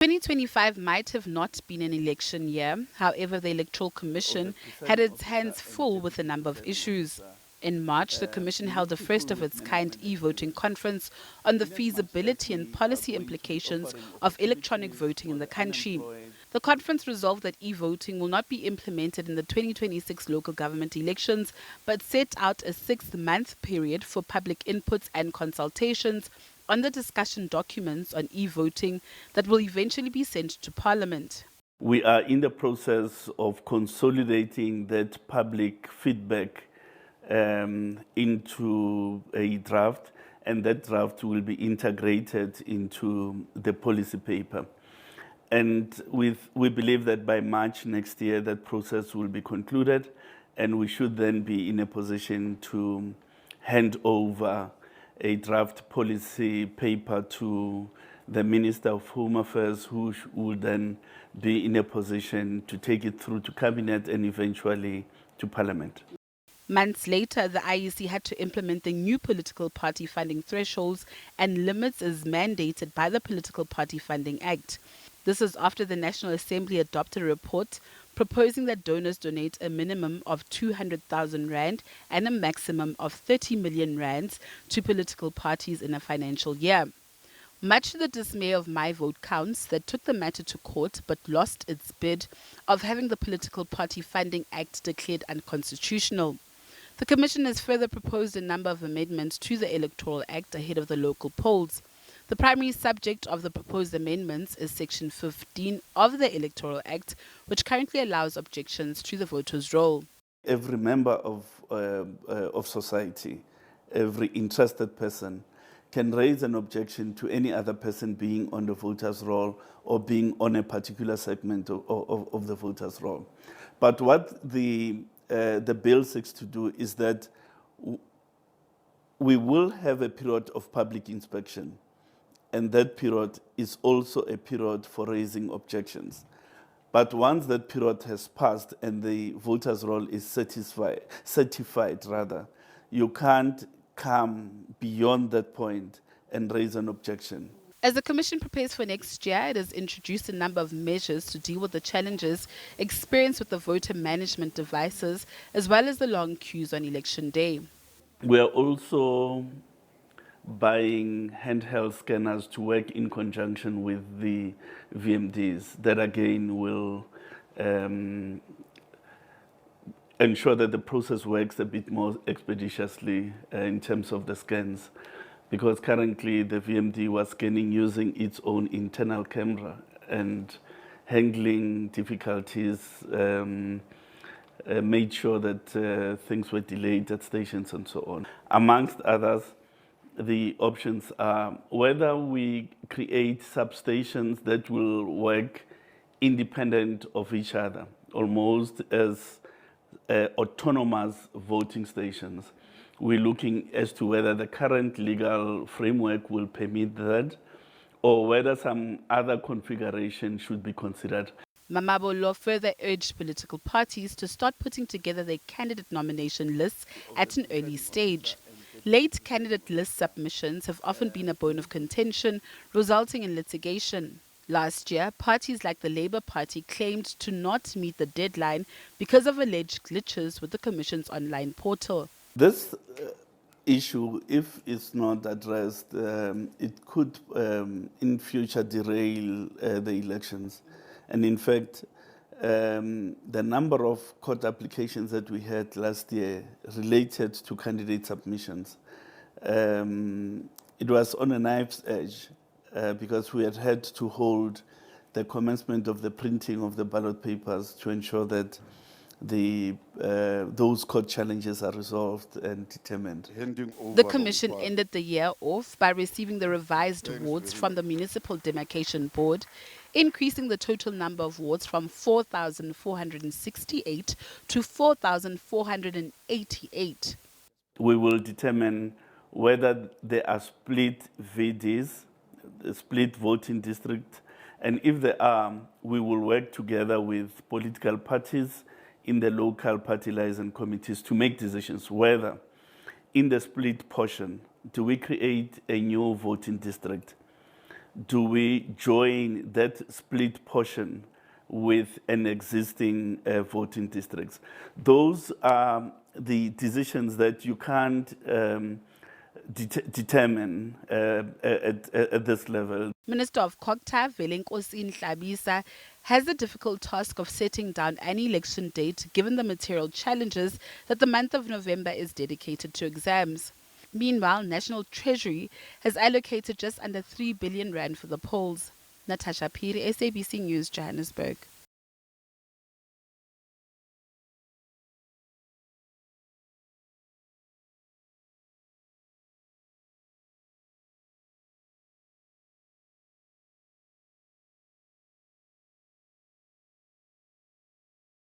2025 might have not been an election year. However, the Electoral Commission had its hands full with a number of issues. In March, the Commission held a first of its kind e-voting conference on the feasibility and policy implications of electronic voting in the country. The conference resolved that e-voting will not be implemented in the 2026 local government elections, but set out a 6-month period for public inputs and consultations on the discussion documents on e-voting that will eventually be sent to Parliament. We are in the process of consolidating that public feedback into a draft, and that draft will be integrated into the policy paper. And we believe that by March next year, that process will be concluded, and we should then be in a position to hand over a draft policy paper to the Minister of Home Affairs, who will then be in a position to take it through to Cabinet and eventually to Parliament. Months later, the IEC had to implement the new political party funding thresholds and limits as mandated by the Political Party Funding Act. This is after the National Assembly adopted a report proposing that donors donate a minimum of 200,000 rand and a maximum of 30 million rands to political parties in a financial year. Much to the dismay of My Vote Counts, that took the matter to court but lost its bid of having the Political Party Funding Act declared unconstitutional. The Commission has further proposed a number of amendments to the Electoral Act ahead of the local polls. The primary subject of the proposed amendments is Section 15 of the Electoral Act, which currently allows objections to the voter's roll. Every member of society, every interested person, can raise an objection to any other person being on the voter's roll or being on a particular segment of the voter's roll. But what the bill seeks to do is that we will have a period of public inspection, and that period is also a period for raising objections. But once that period has passed and the voter's roll is certified, you can't come beyond that point and raise an objection. As the Commission prepares for next year, it has introduced a number of measures to deal with the challenges experienced with the voter management devices, as well as the long queues on election day. We are also buying handheld scanners to work in conjunction with the VMDs. That again will ensure that the process works a bit more expeditiously in terms of the scans, because currently the VMD was scanning using its own internal camera, and handling difficulties made sure that things were delayed at stations and so on. Amongst others, the options are whether we create substations that will work independent of each other, almost as autonomous voting stations. We're looking as to whether the current legal framework will permit that, or whether some other configuration should be considered. Mamabolo further urged political parties to start putting together their candidate nomination lists at an early stage. Late candidate list submissions have often been a bone of contention, resulting in litigation. Last year, parties like the Labour Party claimed to not meet the deadline because of alleged glitches with the Commission's online portal. This issue, if it's not addressed, it could in future derail the elections. And in fact, the number of court applications that we had last year related to candidate submissions, it was on a knife's edge because we had to hold the commencement of the printing of the ballot papers to ensure that those court challenges are resolved and determined. The Commission ended the year off by receiving the revised wards from the Municipal Demarcation Board, increasing the total number of wards from 4,468 to 4,488. We will determine whether there are split VDs, split voting districts, and if there are, we will work together with political parties in the local party liaison committees to make decisions whether in the split portion do we create a new voting district do we join that split portion with an existing voting districts? Those are the decisions that you can't determine at this level. Minister of COGTA, Velenkosi Nhlabisa, has the difficult task of setting down an election date given the material challenges that the month of November is dedicated to exams. Meanwhile, National Treasury has allocated just under 3 billion rand for the polls. Natasha Phiri, SABC News, Johannesburg.